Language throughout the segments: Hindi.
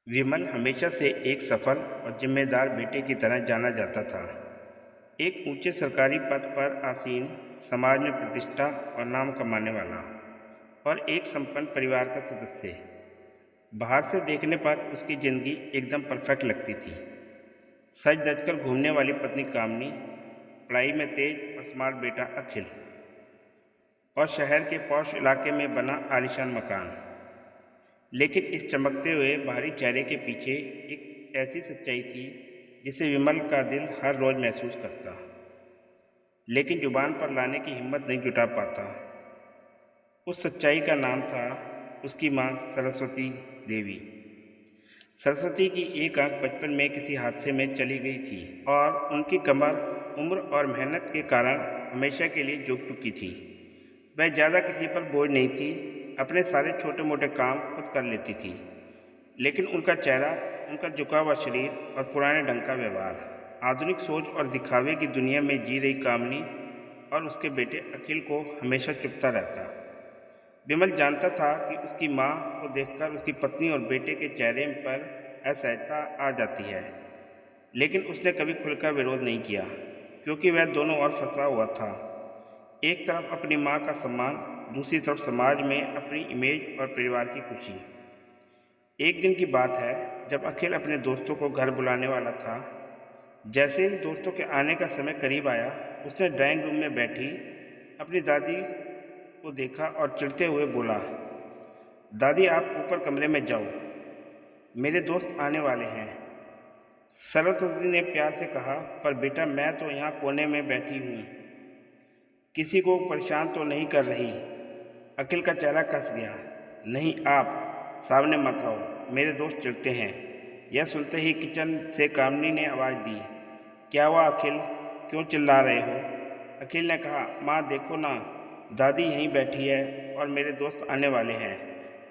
विमल हमेशा से एक सफल और जिम्मेदार बेटे की तरह जाना जाता था। एक ऊंचे सरकारी पद पर आसीन, समाज में प्रतिष्ठा और नाम कमाने वाला, और एक संपन्न परिवार का सदस्य। बाहर से देखने पर उसकी जिंदगी एकदम परफेक्ट लगती थी। सज धज कर घूमने वाली पत्नी कामनी, पढ़ाई में तेज और स्मार्ट बेटा अखिल, और शहर के पौष इलाके में बना आलीशान मकान। लेकिन इस चमकते हुए बाहरी चेहरे के पीछे एक ऐसी सच्चाई थी जिसे विमल का दिल हर रोज महसूस करता, लेकिन जुबान पर लाने की हिम्मत नहीं जुटा पाता। उस सच्चाई का नाम था उसकी माँ सरस्वती देवी। सरस्वती की एक आंख बचपन में किसी हादसे में चली गई थी, और उनकी कमर उम्र और मेहनत के कारण हमेशा के लिए झुक चुकी थी। वह ज़्यादा किसी पर बोझ नहीं थी, अपने सारे छोटे मोटे काम खुद कर लेती थी। लेकिन उनका चेहरा, उनका झुका हुआ शरीर और पुराने ढंग का व्यवहार आधुनिक सोच और दिखावे की दुनिया में जी रही कामनी और उसके बेटे अखिल को हमेशा चुभता रहता। विमल जानता था कि उसकी माँ को देखकर उसकी पत्नी और बेटे के चेहरे पर असहजता आ जाती है, लेकिन उसने कभी खुलकर विरोध नहीं किया, क्योंकि वह दोनों ओर फंसा हुआ था। एक तरफ अपनी माँ का सम्मान, दूसरी तरफ समाज में अपनी इमेज और परिवार की खुशी। एक दिन की बात है जब अखिल अपने दोस्तों को घर बुलाने वाला था। जैसे ही दोस्तों के आने का समय करीब आया, उसने ड्राइंग रूम में बैठी अपनी दादी को देखा और चिढ़ते हुए बोला, दादी आप ऊपर कमरे में जाओ, मेरे दोस्त आने वाले हैं। सरस्वती ने प्यार से कहा, पर बेटा मैं तो यहाँ कोने में बैठी हूँ, किसी को परेशान तो नहीं कर रही। अखिल का चेहरा कस गया। नहीं, आप सामने मत रहो, मेरे दोस्त चिढ़ते हैं। यह सुनते ही किचन से कामनी ने आवाज़ दी, क्या हुआ अखिल, क्यों चिल्ला रहे हो? अखिल ने कहा, माँ देखो ना, दादी यहीं बैठी है और मेरे दोस्त आने वाले हैं।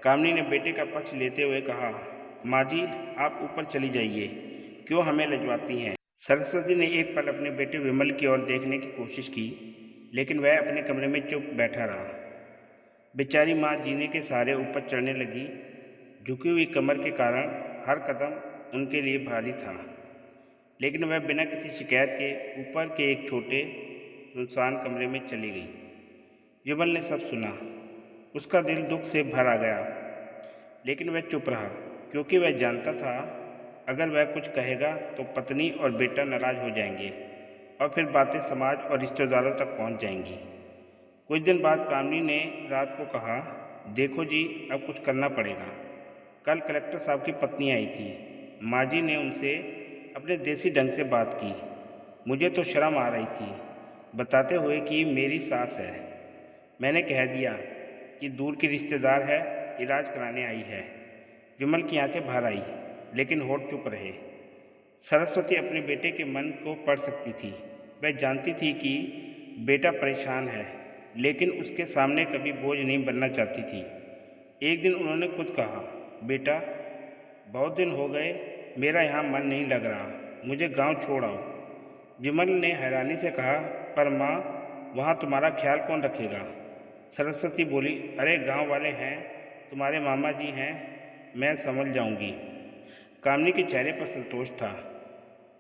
कामनी ने बेटे का पक्ष लेते हुए कहा, माँ जी आप ऊपर चली जाइए, क्यों हमें लजवाती हैं? सरस्वती ने एक पल अपने बेटे विमल की ओर देखने की कोशिश की, लेकिन वह अपने कमरे में चुप बैठा रहा। बेचारी माँ जीने के सहारे ऊपर चढ़ने लगी। झुकी हुई कमर के कारण हर कदम उनके लिए भारी था, लेकिन वह बिना किसी शिकायत के ऊपर के एक छोटे सुनसान कमरे में चली गई। विमल ने सब सुना। उसका दिल दुख से भर आ गया, लेकिन वह चुप रहा, क्योंकि वह जानता था अगर वह कुछ कहेगा तो पत्नी और बेटा नाराज हो जाएंगे, और फिर बातें समाज और रिश्तेदारों तक पहुंच जाएंगी। कुछ दिन बाद कामनी ने रात को कहा, देखो जी अब कुछ करना पड़ेगा। कल कलेक्टर साहब की पत्नी आई थी। माँ जी ने उनसे अपने देसी ढंग से बात की। मुझे तो शर्म आ रही थी, बताते हुए कि मेरी सास है। मैंने कह दिया कि दूर की रिश्तेदार है, इलाज कराने आई है। विमल की आंखें भर आई, लेकिन होठ चुप रहे। सरस्वती अपने बेटे के मन को पढ़ सकती थी। वह जानती थी कि बेटा परेशान है, लेकिन उसके सामने कभी बोझ नहीं बनना चाहती थी। एक दिन उन्होंने खुद कहा, बेटा बहुत दिन हो गए, मेरा यहाँ मन नहीं लग रहा, मुझे गांव छोड़ आओ। विमल ने हैरानी से कहा, पर माँ वहाँ तुम्हारा ख्याल कौन रखेगा? सरस्वती बोली, अरे गांव वाले हैं, तुम्हारे मामा जी हैं, मैं समझ जाऊंगी। कामनी के चेहरे पर संतोष था।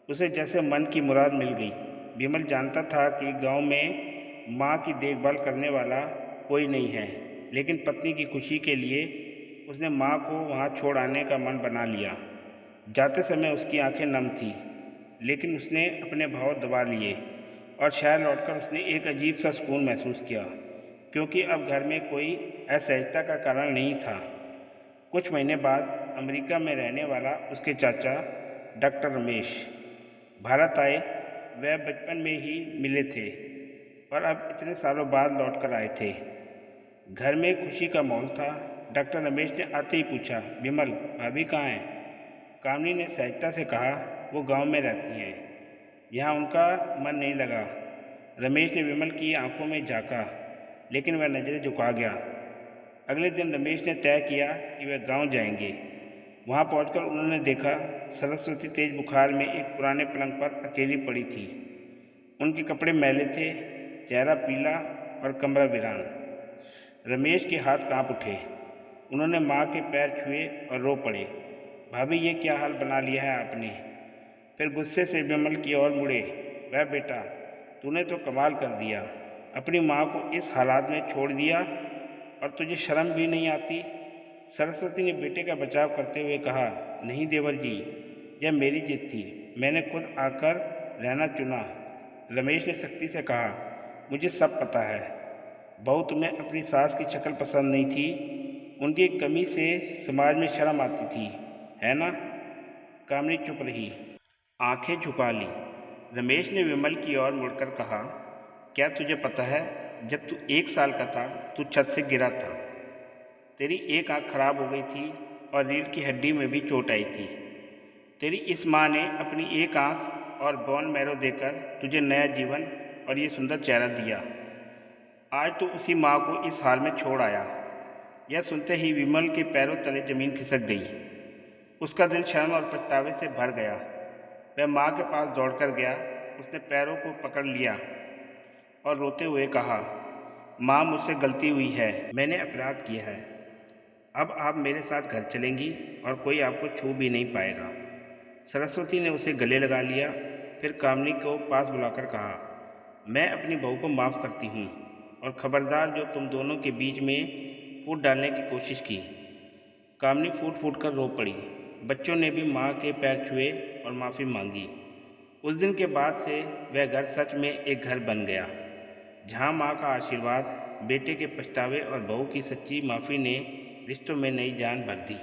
उसे जैसे मन की मुराद मिल गई। विमल जानता था कि गांव में माँ की देखभाल करने वाला कोई नहीं है, लेकिन पत्नी की खुशी के लिए उसने माँ को वहाँ छोड़ आने का मन बना लिया। जाते समय उसकी आंखें नम थीं, लेकिन उसने अपने भाव दबा लिए, और शहर लौटकर उसने एक अजीब सा सुकून महसूस किया, क्योंकि अब घर में कोई असहजता का कारण नहीं था। कुछ महीने बाद अमेरिका में रहने वाला उसके चाचा डॉक्टर रमेश भारत आए। वह बचपन में ही मिले थे, और अब इतने सालों बाद लौट कर आए थे। घर में खुशी का माहौल था। डॉक्टर रमेश ने आते ही पूछा, विमल भाभी कहाँ हैं? कामनी ने सहजता से कहा, वो गांव में रहती हैं, यहाँ उनका मन नहीं लगा। रमेश ने विमल की आंखों में झांका, लेकिन वह नजरें झुका गया। अगले दिन रमेश ने तय किया कि वह गांव जाएंगे। वहां पहुंचकर उन्होंने देखा सरस्वती तेज बुखार में एक पुराने पलंग पर अकेली पड़ी थी। उनके कपड़े मैले थे, चेहरा पीला और कमरा वीरान। रमेश के हाथ कांप उठे। उन्होंने माँ के पैर छुए और रो पड़े। भाभी ये क्या हाल बना लिया है आपने। फिर गुस्से से विमल की ओर मुड़े। वह बेटा, तूने तो कमाल कर दिया, अपनी माँ को इस हालात में छोड़ दिया और तुझे शर्म भी नहीं आती। सरस्वती ने बेटे का बचाव करते हुए कहा, नहीं देवर जी, यह मेरी जिद थी, मैंने खुद आकर रहना चुना। रमेश ने सख्ती से कहा, मुझे सब पता है। बहू, तुम्हें अपनी सास की शक्ल पसंद नहीं थी, उनकी कमी से समाज में शर्म आती थी, है ना। कामनी चुप रही, आंखें झुका ली। रमेश ने विमल की ओर मुड़कर कहा, क्या तुझे पता है, जब तू 1 साल का था तू छत से गिरा था। तेरी एक आंख खराब हो गई थी और रीढ़ की हड्डी में भी चोट आई थी। तेरी इस माँ ने अपनी एक आंख और बोन मैरो देकर तुझे नया जीवन और ये सुंदर चेहरा दिया। आज तू उसी माँ को इस हाल में छोड़ आया। यह सुनते ही विमल के पैरों तले जमीन खिसक गई। उसका दिल शर्म और पछतावे से भर गया। वह माँ के पास दौड़कर गया। उसने पैरों को पकड़ लिया और रोते हुए कहा, माँ, मुझसे गलती हुई है, मैंने अपराध किया है। अब आप मेरे साथ घर चलेंगी और कोई आपको छू भी नहीं पाएगा। सरस्वती ने उसे गले लगा लिया। फिर कामनी को पास बुलाकर कहा, मैं अपनी बहू को माफ़ करती हूँ और खबरदार जो तुम दोनों के बीच में फूट डालने की कोशिश की। कामनी फूट फूट कर रो पड़ी। बच्चों ने भी माँ के पैर छुए और माफ़ी मांगी। उस दिन के बाद से वह घर सच में एक घर बन गया, जहाँ माँ का आशीर्वाद, बेटे के पछतावे और बहू की सच्ची माफ़ी ने रिश्तों में नई जान भर दी।